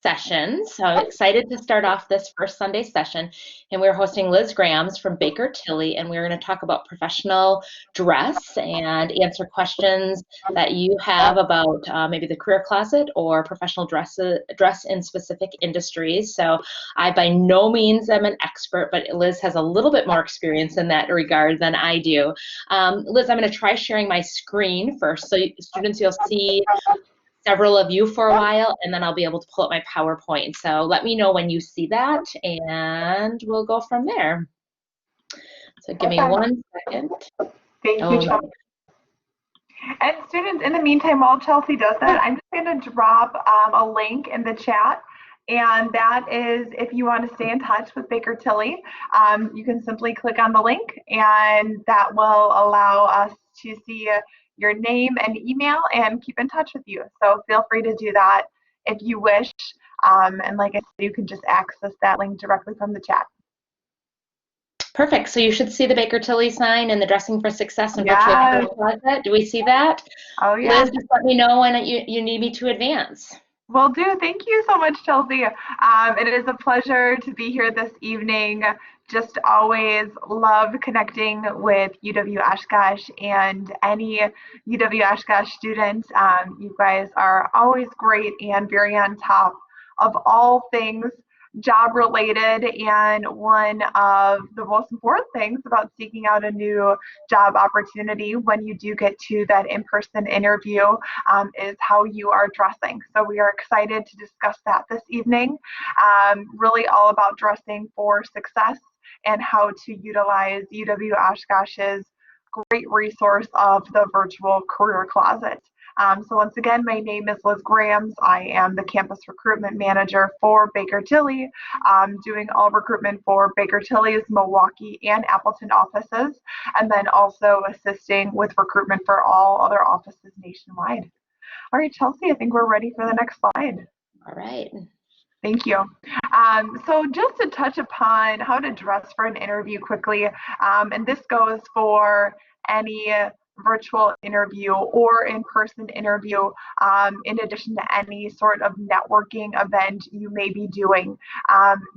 session. So excited to start off this first Sunday session. And we're hosting Liz Grams from Baker Tilly, and we're going to talk about professional dress and answer questions that you have about maybe the career closet or professional dress in specific industries. So I by no means am an expert, but Liz has a little bit more experience in that regard than I do. Liz, I'm going to try sharing my screen first. So students, you'll see several of you for a while, and then I'll be able to pull up my PowerPoint. So let me know when you see that, and we'll go from there. So give me 1 second. Thank you, Chelsy. And students, in the meantime, while Chelsy does that, I'm just going to drop a link in the chat. And that is, if you want to stay in touch with Baker Tilly, you can simply click on the link, and that will allow us to see your name and email and keep in touch with you. So feel free to do that if you wish. And like I said, you can just access that link directly from the chat. Perfect. So you should see the Baker Tilly sign and the Dressing for Success and Virtual Career Closet. Do we see that? Oh, yeah. Liz, just let me know when you need me to advance. Will do. Thank you so much, Chelsy. It is a pleasure to be here this evening. Just always love connecting with UW Oshkosh and any UW Oshkosh students. You guys are always great and very on top of all things job related, and one of the most important things about seeking out a new job opportunity when you do get to that in-person interview is how you are dressing. So we are excited to discuss that this evening. Really all about dressing for success and how to utilize UW Oshkosh's great resource of the virtual career closet. So once again, my name is Liz Grams. I am the campus recruitment manager for Baker Tilly, doing all recruitment for Baker Tilly's Milwaukee and Appleton offices, and then also assisting with recruitment for all other offices nationwide. All right, Chelsy, I think we're ready for the next slide. All right. Thank you. So just to touch upon how to dress for an interview quickly, and this goes for any virtual interview or in-person interview, in addition to any sort of networking event you may be doing.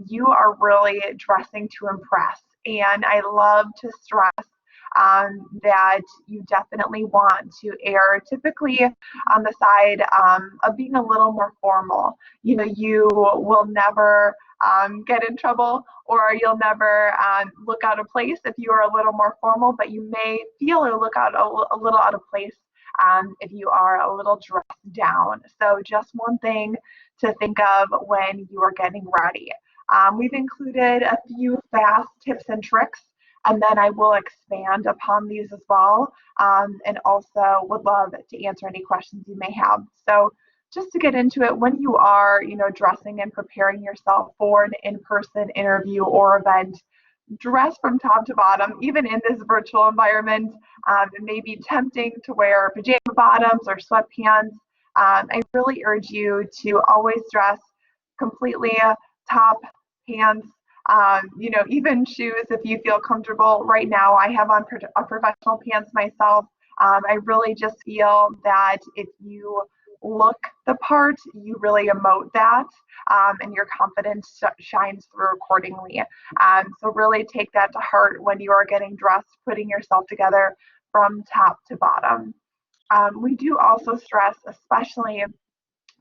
You are really dressing to impress. And I love to stress that you definitely want to err typically on the side of being a little more formal. You know, you will never get in trouble, or you'll never look out of place if you are a little more formal, but you may feel or look out a little out of place if you are a little dressed down. So just one thing to think of when you are getting ready. We've included a few fast tips and tricks, and then I will expand upon these as well, and also would love to answer any questions you may have. So just to get into it, when you are, dressing and preparing yourself for an in-person interview or event, dress from top to bottom. Even in this virtual environment, it may be tempting to wear pajama bottoms or sweatpants. I really urge you to always dress completely top, pants, even shoes if you feel comfortable. Right now, I have on professional pants myself. I really just feel that if you look the part, you really emote that, and your confidence shines through accordingly. So really take that to heart when you are getting dressed, putting yourself together from top to bottom. We do also stress, especially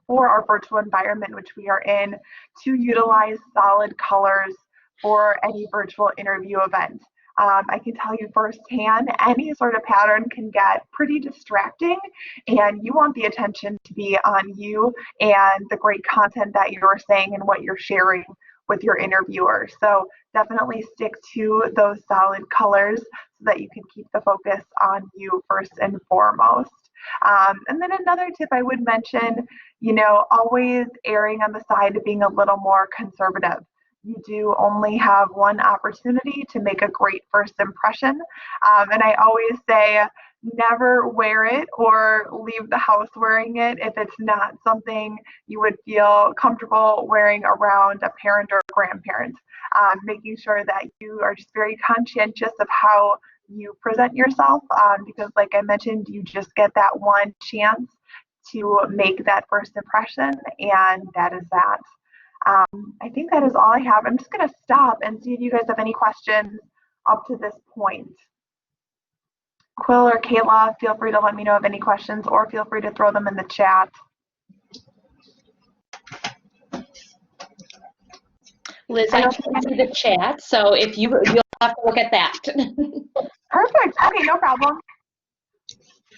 for our virtual environment, which we are in, to utilize solid colors for any virtual interview event. I can tell you firsthand, any sort of pattern can get pretty distracting, and you want the attention to be on you and the great content that you're saying and what you're sharing with your interviewer. So definitely stick to those solid colors so that you can keep the focus on you first and foremost. And then another tip I would mention, always erring on the side of being a little more conservative. You do only have one opportunity to make a great first impression. And I always say, never wear it or leave the house wearing it if it's not something you would feel comfortable wearing around a parent or a grandparent. Making sure that you are just very conscientious of how you present yourself, because like I mentioned, you just get that one chance to make that first impression, and that is that. I think that is all I have. I'm just going to stop and see if you guys have any questions up to this point. Quill or Kayla, feel free to let me know of any questions, or feel free to throw them in the chat. Liz, I can't see the chat, so if you'll have to look at that. Perfect. Okay, no problem.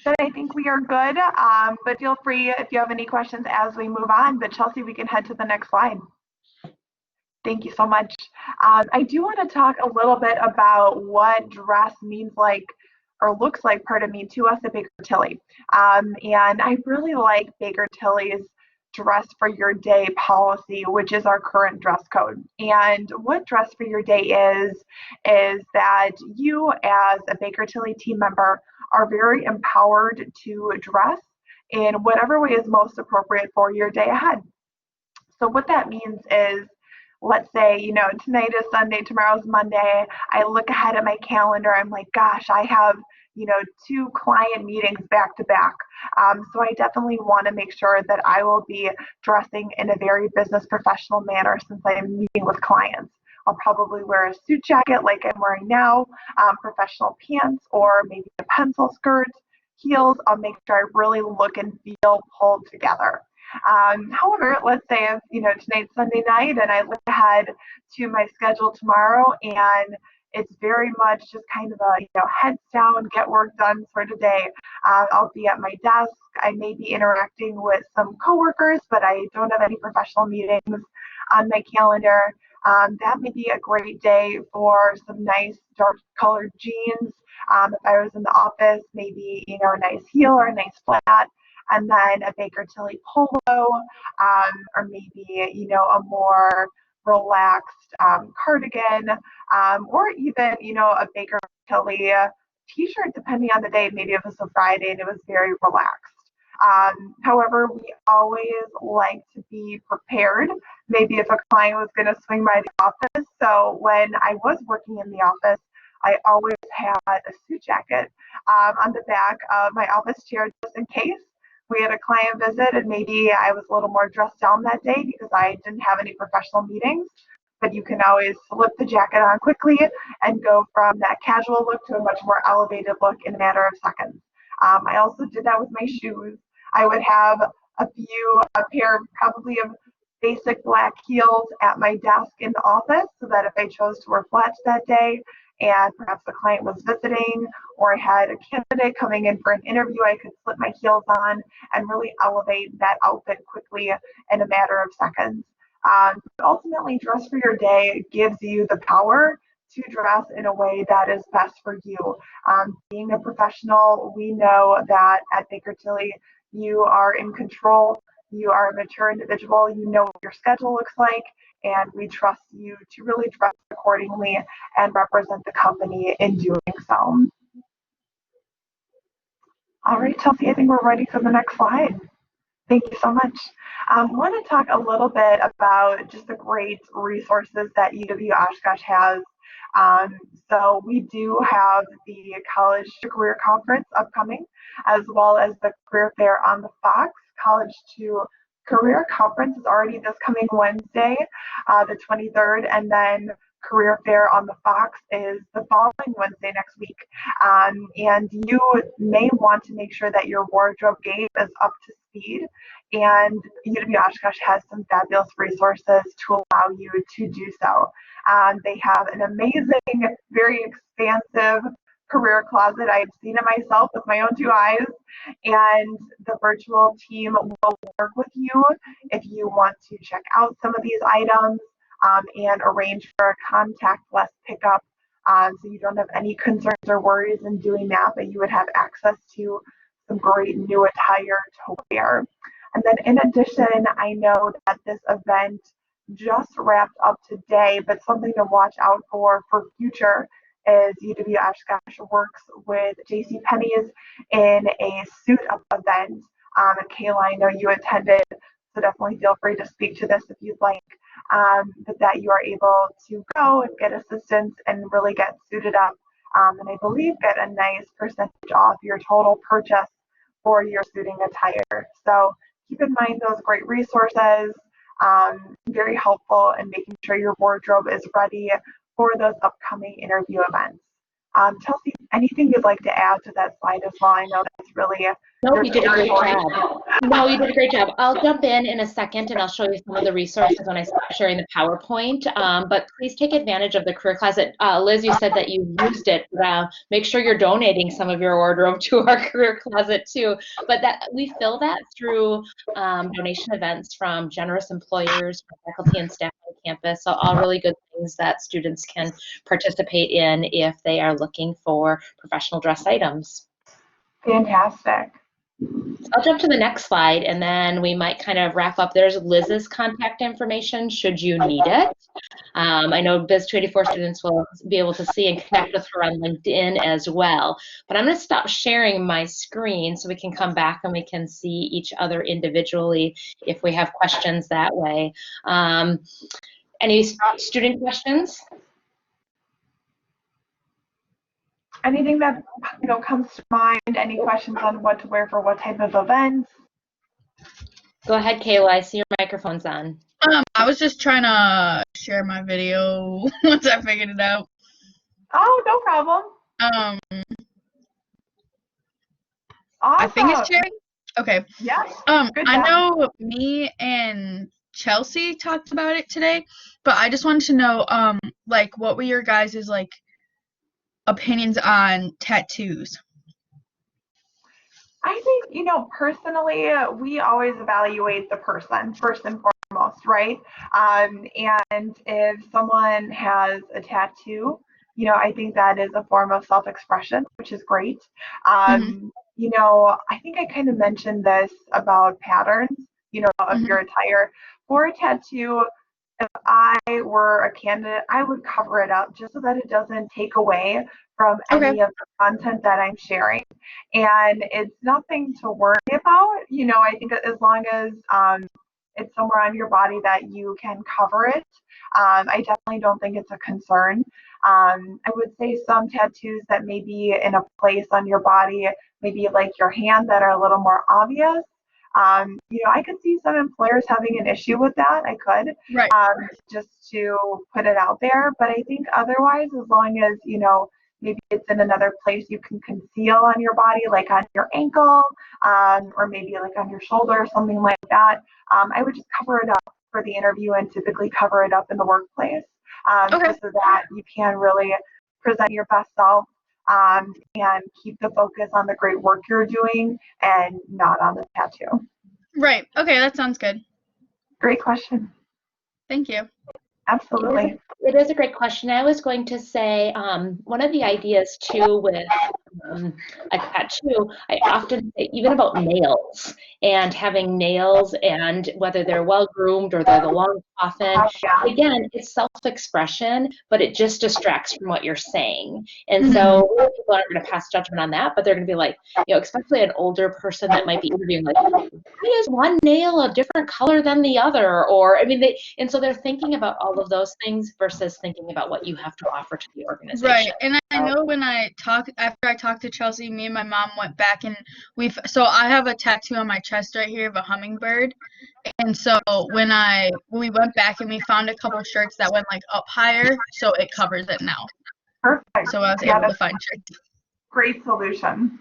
Then I think we are good, but feel free if you have any questions as we move on. But Chelsy, we can head to the next slide. Thank you so much. I do want to talk a little bit about what dress means like, or looks like, pardon me, to us at Baker Tilly. And I really like Baker Tilly's dress for your day policy, which is our current dress code. And what dress for your day is that you as a Baker Tilly team member are very empowered to dress in whatever way is most appropriate for your day ahead. So what that means is, let's say, tonight is Sunday, tomorrow's Monday. I look ahead at my calendar. I'm like, gosh, I have, 2 client meetings back to back. So I definitely want to make sure that I will be dressing in a very business professional manner since I'm meeting with clients. I'll probably wear a suit jacket like I'm wearing now, professional pants, or maybe a pencil skirt, heels. I'll make sure I really look and feel pulled together. However, let's say if tonight's Sunday night and I look ahead to my schedule tomorrow, and it's very much just kind of a heads down, get work done sort of day. I'll be at my desk. I may be interacting with some coworkers, but I don't have any professional meetings on my calendar. That may be a great day for some nice dark colored jeans. If I was in the office, maybe a nice heel or a nice flat, and then a Baker Tilly polo, or maybe a more relaxed cardigan, or even a Baker Tilly t-shirt, depending on the day. Maybe it was a Friday and it was very relaxed. However, we always like to be prepared. Maybe if a client was going to swing by the office. So when I was working in the office, I always had a suit jacket on the back of my office chair just in case we had a client visit and maybe I was a little more dressed down that day because I didn't have any professional meetings. But you can always slip the jacket on quickly and go from that casual look to a much more elevated look in a matter of seconds. I also did that with my shoes. I would have a pair probably of basic black heels at my desk in the office, so that if I chose to wear flats that day and perhaps the client was visiting, or I had a candidate coming in for an interview, I could slip my heels on and really elevate that outfit quickly in a matter of seconds. Ultimately, dress for your day gives you the power to dress in a way that is best for you. Being a professional, we know that at Baker Tilly, you are in control. You are a mature individual. You know what your schedule looks like, and we trust you to really dress accordingly and represent the company in doing so. All right, Chelsy, I think we're ready for the next slide. Thank you so much. I want to talk a little bit about just the great resources that UW Oshkosh has. So we do have the College to Career Conference upcoming, as well as the Career Fair on the Fox. College to Career Conference is already this coming Wednesday, the 23rd, and then Career Fair on the Fox is the following Wednesday next week. And you may want to make sure that your wardrobe game is up to speed. And UW Oshkosh has some fabulous resources to allow you to do so. They have an amazing, very expansive career closet. I've seen it myself with my own 2 eyes, and the virtual team will work with you if you want to check out some of these items and arrange for a contactless pickup, so you don't have any concerns or worries in doing that, but you would have access to some great new attire to wear. And then in addition, I know that this event just wrapped up today, but something to watch out for future is UW Oshkosh works with JCPenney's in a suit-up event. And Kayla, I know you attended, so definitely feel free to speak to this if you'd like, but that you are able to go and get assistance and really get suited up, and I believe get a nice percentage off your total purchase for your student attire. So keep in mind those great resources, very helpful in making sure your wardrobe is ready for those upcoming interview events. Chelsy, anything you'd like to add to that slide as well? I know that's really No, you did a great job. No, you did a great job. I'll jump in a second and I'll show you some of the resources when I start sharing the PowerPoint. But please take advantage of the Career Closet. Liz, you said that you used it. Make sure you're donating some of your wardrobe to our Career Closet too. But that we fill that through donation events from generous employers, from faculty and staff on campus. So all really good things that students can participate in if they are looking for professional dress items. Fantastic. I'll jump to the next slide and then we might kind of wrap up. There's Liz's contact information should you need it. I know Biz284 students will be able to see and connect with her on LinkedIn as well. But I'm going to stop sharing my screen so we can come back and we can see each other individually if we have questions that way. Any student questions? Anything that comes to mind? Any questions on what to wear for what type of events? Go ahead, Kayla. I see your microphone's on. I was just trying to share my video once I figured it out. Oh, no problem. Awesome. I think it's sharing. Okay. Yes. I know me and Chelsy talked about it today, but I just wanted to know, like, what were your guys' like opinions on tattoos? I think, personally, we always evaluate the person first and foremost, right? And if someone has a tattoo, I think that is a form of self-expression, which is great. I think I kind of mentioned this about patterns, of your attire. For a tattoo, if I were a candidate, I would cover it up just so that it doesn't take away from any of the content that I'm sharing. And it's nothing to worry about. I think as long as it's somewhere on your body that you can cover it, I definitely don't think it's a concern. I would say some tattoos that may be in a place on your body, maybe like your hand, that are a little more obvious. I could see some employers having an issue with that. I could, right. Just to put it out there. But I think otherwise, as long as, maybe it's in another place you can conceal on your body, like on your ankle, or maybe like on your shoulder or something like that, I would just cover it up for the interview and typically cover it up in the workplace, just so that you can really present your best self. And keep the focus on the great work you're doing and not on the tattoo. Right. Okay, that sounds good. Great question. Thank you. Absolutely. It is a great question. I was going to say one of the ideas too with a tattoo, I often say even about nails and having nails and whether they're well groomed or they're the long coffin. Again, it's self-expression, but it just distracts from what you're saying. And so people aren't going to pass judgment on that, but they're going to be like, especially an older person that might be interviewing, like, why is one nail a different color than the other? Or, and so they're thinking about all of those things versus thinking about what you have to offer to the organization. Right. And I know when after I talked to Chelsy, me and my mom went back and so I have a tattoo on my chest right here of a hummingbird. And so when we went back and we found a couple shirts that went like up higher, so it covers it now. Perfect. So I was able to find shirts. Great solution.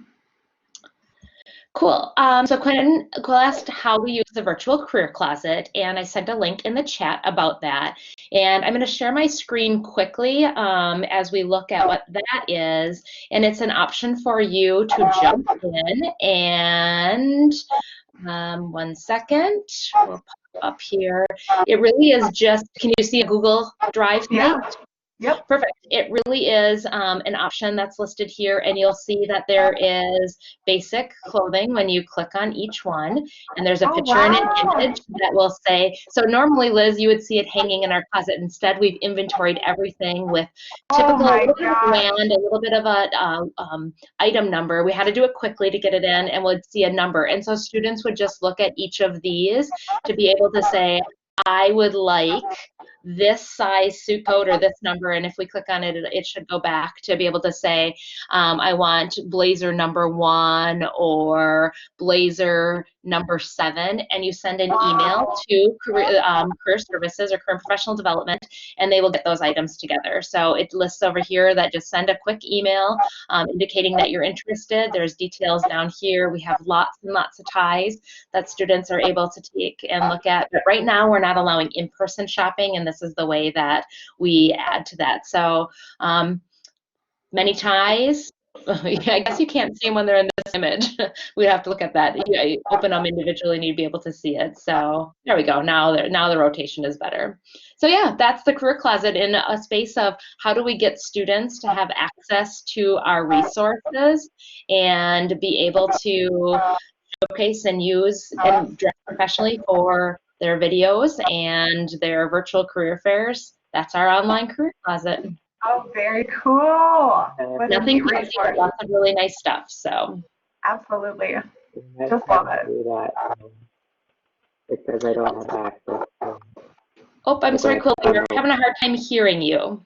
Cool. So Quinn asked how we use the virtual career closet, and I sent a link in the chat about that. And I'm going to share my screen quickly as we look at what that is. And it's an option for you to jump in. And 1 second, we'll pop up here. It really is just, can you see a Google Drive? Yeah. Yep. Perfect. It really is an option that's listed here, and you'll see that there is basic clothing when you click on each one, and there's a picture and an image that will say, so normally, Liz, you would see it hanging in our closet. Instead, we've inventoried everything with typical brand, a little bit of a item number. We had to do it quickly to get it in, and would see a number. And so students would just look at each of these to be able to say, I would like this size suit coat or this number, and if we click on it, it should go back to be able to say, I want blazer number 1 or blazer number 7, and you send an email to career services or career professional development, and they will get those items together. So it lists over here that just send a quick email indicating that you're interested. There's details down here. We have lots and lots of ties that students are able to take and look at. But right now, we're not allowing in-person shopping, and this is the way that we add to that. So many ties. I guess you can't see them when they're in this image. We'd have to look at that. You open them individually and you'd be able to see it. So there we go. Now the rotation is better. So yeah, that's the career closet in a space of how do we get students to have access to our resources and be able to showcase and use and dress professionally for their videos and their virtual career fairs. That's our online career closet. Oh, very cool. Nothing fancy, but lots of really nice stuff. So absolutely, just love it. Because I don't have access. Oh, I'm sorry, Quilty. We're having a hard time hearing you.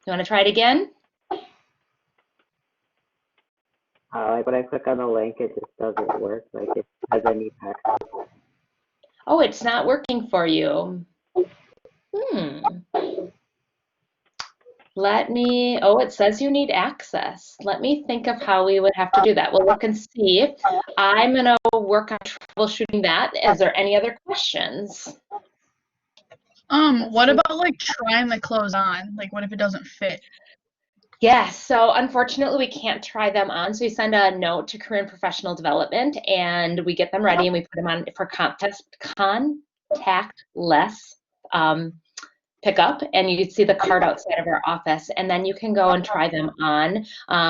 You want to try it again? Like when I click on the link, it just doesn't work. Like it has any access. Oh, it's not working for you. It says you need access. Let me think of how we would have to do that. We'll look and see. I'm going to work on troubleshooting that. Is there any other questions? What about like trying the clothes on? Like what if it doesn't fit? Yeah, so unfortunately we can't try them on. So we send a note to Career and Professional Development and we get them ready and we put them on for contactless pickup, and you see the card outside of our office, and then you can go and try them on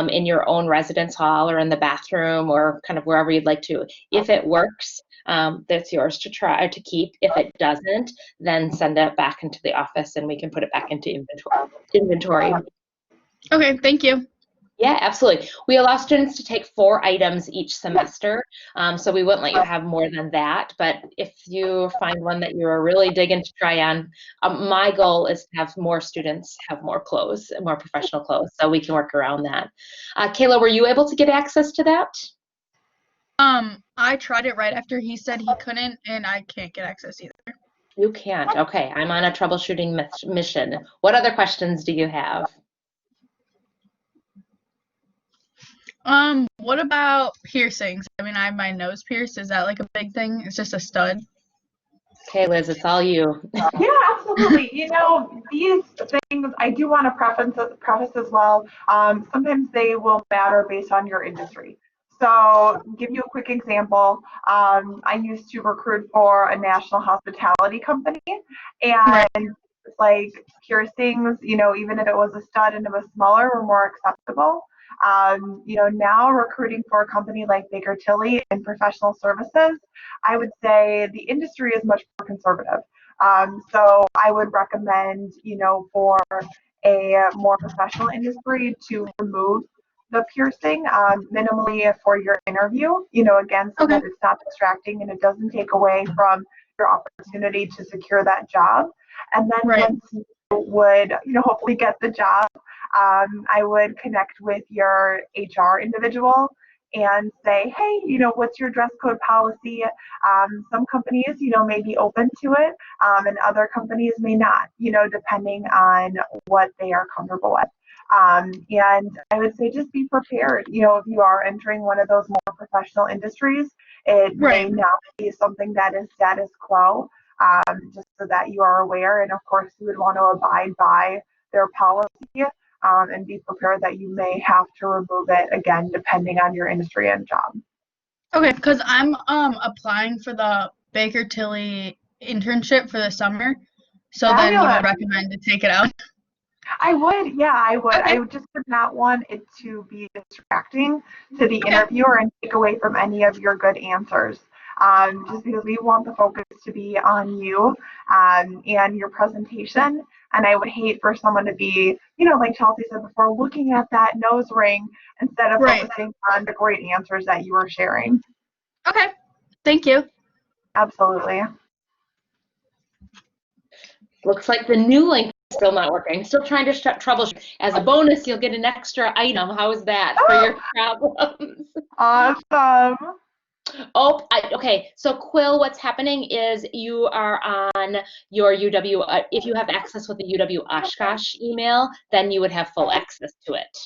in your own residence hall or in the bathroom or kind of wherever you'd like to. If it works, that's yours to try to keep. If it doesn't, then send it back into the office and we can put it back into inventory. Okay, thank you. Yeah, absolutely. We allow students to take 4 items each semester, so we wouldn't let you have more than that. But if you find one that you're really digging to try on, my goal is to have more students have more clothes, more professional clothes, so we can work around that. Kayla, were you able to get access to that? I tried it right after he said he couldn't, and I can't get access either. You can't. Okay, I'm on a troubleshooting mission. What other questions do you have? What about piercings? I mean, I have my nose pierced. Is that like a big thing? It's just a stud. Okay, Liz, it's all you. Yeah, absolutely. You know, these things, I do want to preface as well. Sometimes they will matter based on your industry. So, give you a quick example. I used to recruit for a national hospitality company, and like piercings, you know, even if it was a stud and it was smaller, were more acceptable. You know, now recruiting for a company like Baker Tilly in professional services, I would say the industry is much more conservative. So I would recommend, you know, for a more professional industry to remove the piercing minimally for your interview, you know, again, so that it's not distracting and it doesn't take away from your opportunity to secure that job. And then once you would, you know, hopefully get the job, I would connect with your HR individual and say, hey, you know, what's your dress code policy? Some companies, you know, may be open to it, and other companies may not, you know, depending on what they are comfortable with. And I would say just be prepared. You know, if you are entering one of those more professional industries, it may not be something that is status quo, just so that you are aware. And of course, you would want to abide by their policy. And be prepared that you may have to remove it again, depending on your industry and job. Okay, because I'm applying for the Baker Tilly internship for the summer, so then you would recommend to take it out. I would, yeah, I would. I just would not want it to be distracting to the interviewer and take away from any of your good answers. Just because we want the focus to be on you and your presentation. And I would hate for someone to be, you know, like Chelsy said before, looking at that nose ring instead of focusing on the great answers that you were sharing. Okay, thank you. Absolutely. Looks like the new link is still not working. Still trying to troubleshoot. As a bonus, you'll get an extra item. How is that for your problems? Awesome. Oh, okay. So Quill, what's happening is you are on your UW, if you have access with the UW Oshkosh email, then you would have full access to it.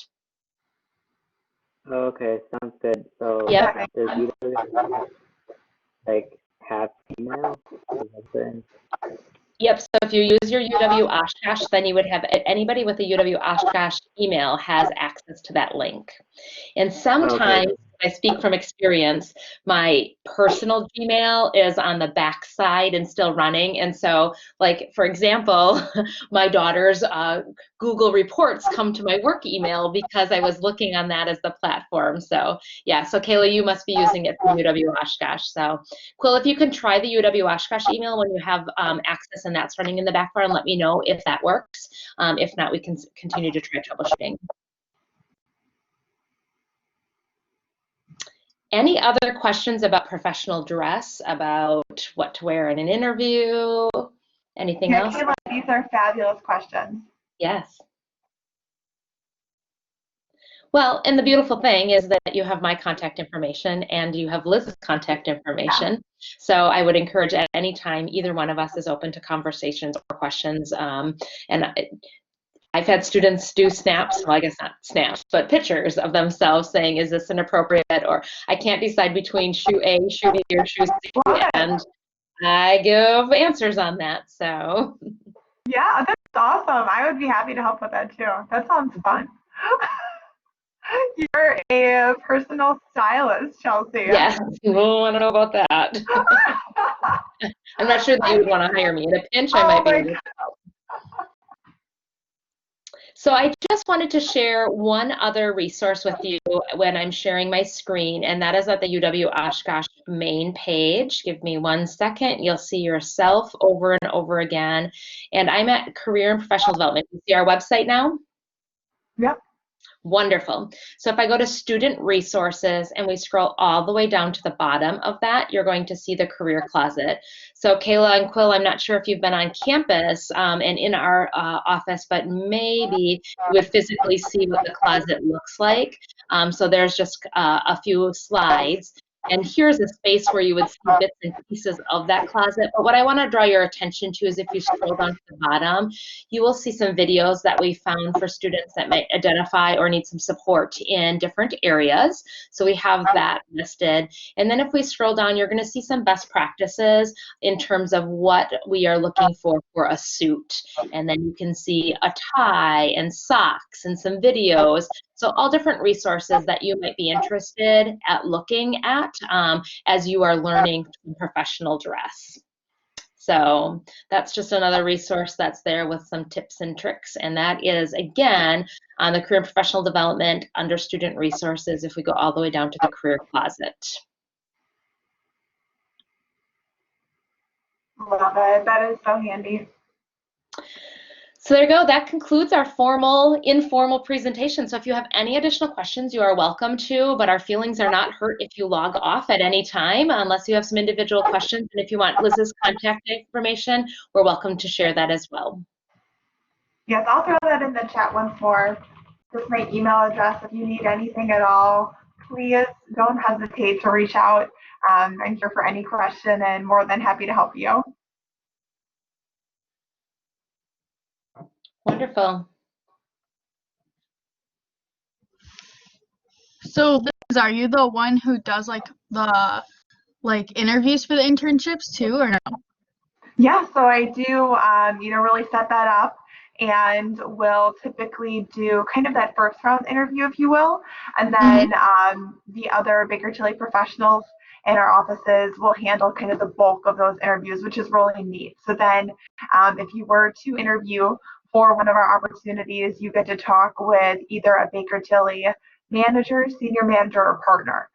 Okay, sounds good. So Yep. does UW like have email? Yep, so if you use your UW Oshkosh, then you would have, anybody with a UW Oshkosh email has access to that link. And sometimes, I speak from experience, my personal Gmail is on the back side and still running. And so, like, for example, my daughter's Google reports come to my work email because I was looking on that as the platform. So, yeah, so Kayla, you must be using it from UW Oshkosh. So, Quill, if you can try the UW Oshkosh email when you have access and that's running in the background, let me know if that works. If not, we can continue to try troubleshooting. Any other questions about professional dress, about what to wear in an interview, anything else? Kayla, these are fabulous questions. Yes. Well, and the beautiful thing is that you have my contact information and you have Liz's contact information. So I would encourage at any time, either one of us is open to conversations or questions. And I've had students do snaps, well, I guess not snaps, but pictures of themselves saying, is this inappropriate? Or I can't decide between shoe A, shoe B, or shoe C. And I give answers on that, so. Yeah, that's awesome. I would be happy to help with that too. That sounds fun. You're a personal stylist, Chelsy. Yes, we'll want to know about that. I'm not sure that you would want to hire me. In a pinch, I might be able to help. So I just wanted to share one other resource with you when I'm sharing my screen, and that is at the UW Oshkosh main page. Give me 1 second. You'll see yourself over and over again. And I'm at Career and Professional Development. You see our website now? Yep. Wonderful. So if I go to student resources and we scroll all the way down to the bottom of that, you're going to see the career closet. So Kayla and Quill, I'm not sure if you've been on campus and in our office, but maybe you would physically see what the closet looks like. So there's just a few slides. And here's a space where you would see bits and pieces of that closet. But what I want to draw your attention to is if you scroll down to the bottom, you will see some videos that we found for students that might identify or need some support in different areas. So we have that listed. And then if we scroll down, you're going to see some best practices in terms of what we are looking for a suit. And then you can see a tie and socks and some videos. So all different resources that you might be interested at looking at as you are learning professional dress. So that's just another resource that's there with some tips and tricks. And that is, again, on the Career and Professional Development under Student Resources if we go all the way down to the Career Closet. Love it. That is so handy. So there you go. That concludes our informal presentation. So if you have any additional questions, you are welcome to, but our feelings are not hurt if you log off at any time, unless you have some individual questions. And if you want Liz's contact information, we're welcome to share that as well. Yes, I'll throw that in the chat once more. Just my email address. If you need anything at all, please don't hesitate to reach out. I'm here for any question and more than happy to help you. Wonderful. So Liz, are you the one who does the interviews for the internships too, or no? Yeah, so I do, really set that up and will typically do kind of that first round interview, if you will. And then the other Baker Tilly professionals in our offices will handle kind of the bulk of those interviews, which is really neat. So then if you were to interview for one of our opportunities, you get to talk with either a Baker Tilly manager, senior manager, or partner,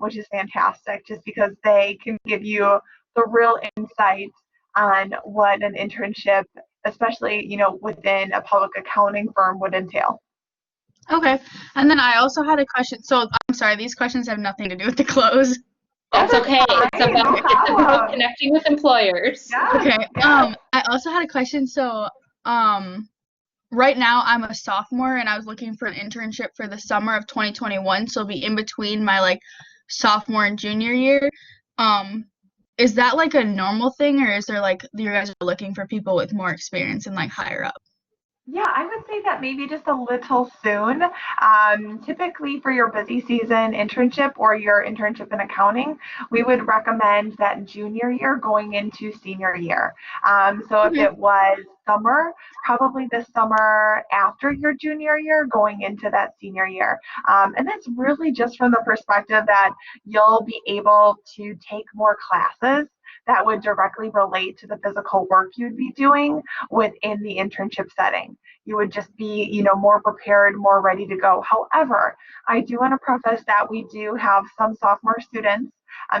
which is fantastic just because they can give you the real insight on what an internship, especially, within a public accounting firm, would entail. Okay. And then I also had a question. So I'm sorry, these questions have nothing to do with the close. That's okay. It's No about problem. connecting with employers. Yeah. Okay. Yeah. I also had a question. So, right now I'm a sophomore and I was looking for an internship for the summer of 2021, so it'll be in between my like sophomore and junior year. Is that like a normal thing, or is there like you guys are looking for people with more experience and like higher up? Yeah, I would say that maybe just a little soon. Typically, for your busy season internship or your internship in accounting, we would recommend that junior year going into senior year. So if Okay. it was summer, probably the summer after your junior year going into that senior year. And that's really just from the perspective that you'll be able to take more classes that would directly relate to the physical work you'd be doing within the internship setting. You would just be, more prepared, more ready to go. However, I do want to preface that we do have some sophomore students,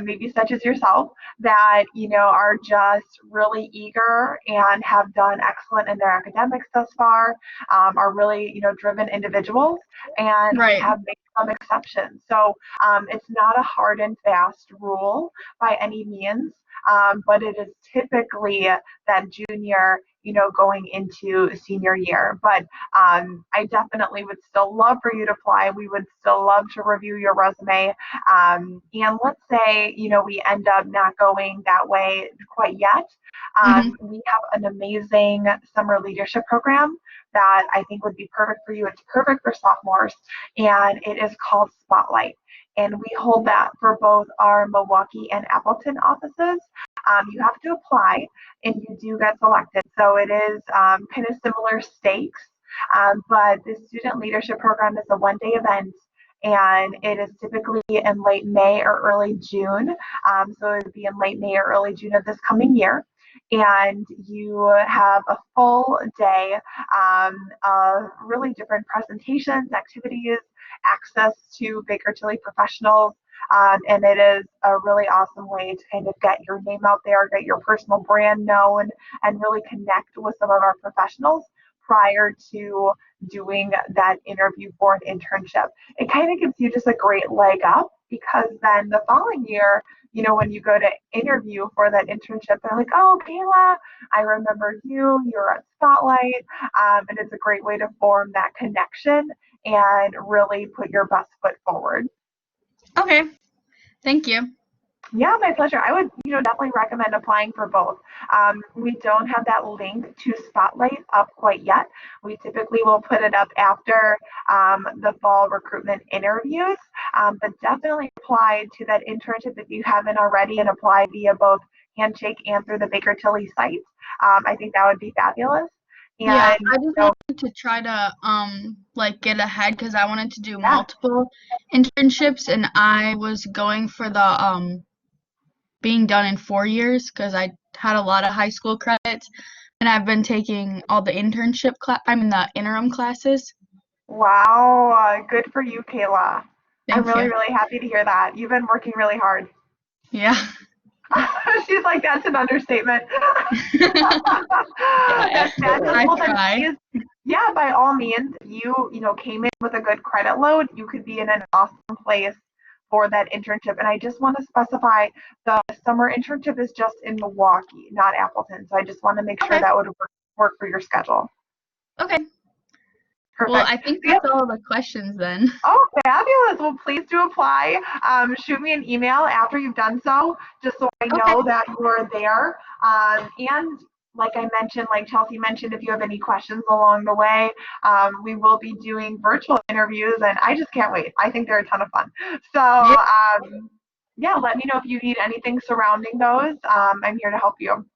maybe such as yourself, that, are just really eager and have done excellent in their academics thus far, are really, driven individuals, and we Right. have made some exceptions. So it's not a hard and fast rule by any means. But it is typically that junior, going into senior year. But I definitely would still love for you to apply. We would still love to review your resume. And let's say, we end up not going that way quite yet. We have an amazing summer leadership program that I think would be perfect for you. It's perfect for sophomores, and it is called Spotlight. And we hold that for both our Milwaukee and Appleton offices. You have to apply and you do get selected. So it is kind of similar stakes, but the student leadership program is a one-day event, and it is typically in late May or early June. So it would be in late May or early June of this coming year. And you have a full day of really different presentations, activities, access to Baker Tilly professionals. And it is a really awesome way to kind of get your name out there, get your personal brand known, and really connect with some of our professionals prior to doing that interview for an internship. It kind of gives you just a great leg up, because then the following year, when you go to interview for that internship, they're like, oh, Kayla, I remember you, you're at Spotlight. And it's a great way to form that connection and really put your best foot forward. Okay. Thank you. Yeah, my pleasure. I would, definitely recommend applying for both. We don't have that link to Spotlight up quite yet. We typically will put it up after the fall recruitment interviews, but definitely apply to that internship if you haven't already, and apply via both Handshake and through the Baker Tilly site. I think that would be fabulous. And, Yeah, I just wanted to try to like get ahead because I wanted to do multiple internships, and I was going for the being done in 4 years because I had a lot of high school credits, and I've been taking all the the interim classes. Wow, good for you, Kayla. I'm Thank really, you. really happy to hear that. You've been working really hard. Yeah. She's like, that's an understatement. That's absolutely. well, then try. yeah, by all means, you came in with a good credit load. You could be in an awesome place for that internship. And I just want to specify, the summer internship is just in Milwaukee, not Appleton. So I just want to make sure Okay. that would work for your schedule. Okay. Perfect. Well, I think that's all the questions then. Oh, fabulous. Well, please do apply. Shoot me an email after you've done so, just so I know that you are there. And like I mentioned, like Chelsy mentioned, if you have any questions along the way, we will be doing virtual interviews, and I just can't wait. I think they're a ton of fun. So yeah, let me know if you need anything surrounding those. I'm here to help you.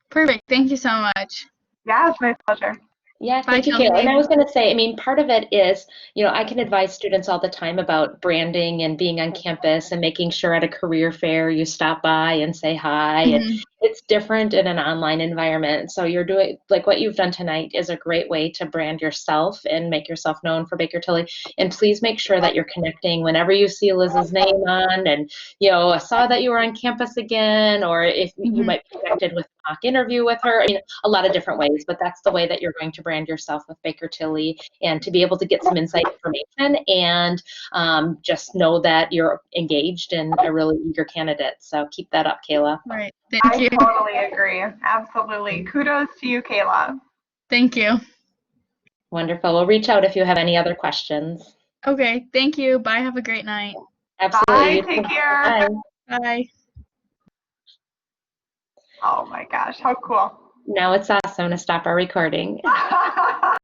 Perfect. Thank you so much. Yeah, it's my pleasure. Yeah, Bye, thank you, Chelsy. Kayla. And I was going to say, I mean, part of it is, I can advise students all the time about branding and being on campus and making sure at a career fair you stop by and say hi. And it's different in an online environment. So you're doing, like what you've done tonight is a great way to brand yourself and make yourself known for Baker Tilly. And please make sure that you're connecting whenever you see Liz's name on, and, you know, I saw that you were on campus again, or if you might be connected with a mock interview with her. I mean, a lot of different ways, but that's the way that you're going to brand yourself with Baker Tilly, and to be able to get some inside information and just know that you're engaged and a really eager candidate. So keep that up, Kayla. Right. I Thank you. totally agree. Absolutely. Kudos to you, Kayla. Thank you. Wonderful. We'll reach out if you have any other questions. Okay. Thank you. Bye. Have a great night. Absolutely. Bye. Take care. Bye. Bye. Oh my gosh, how cool. Now it's us. I'm going to stop our recording.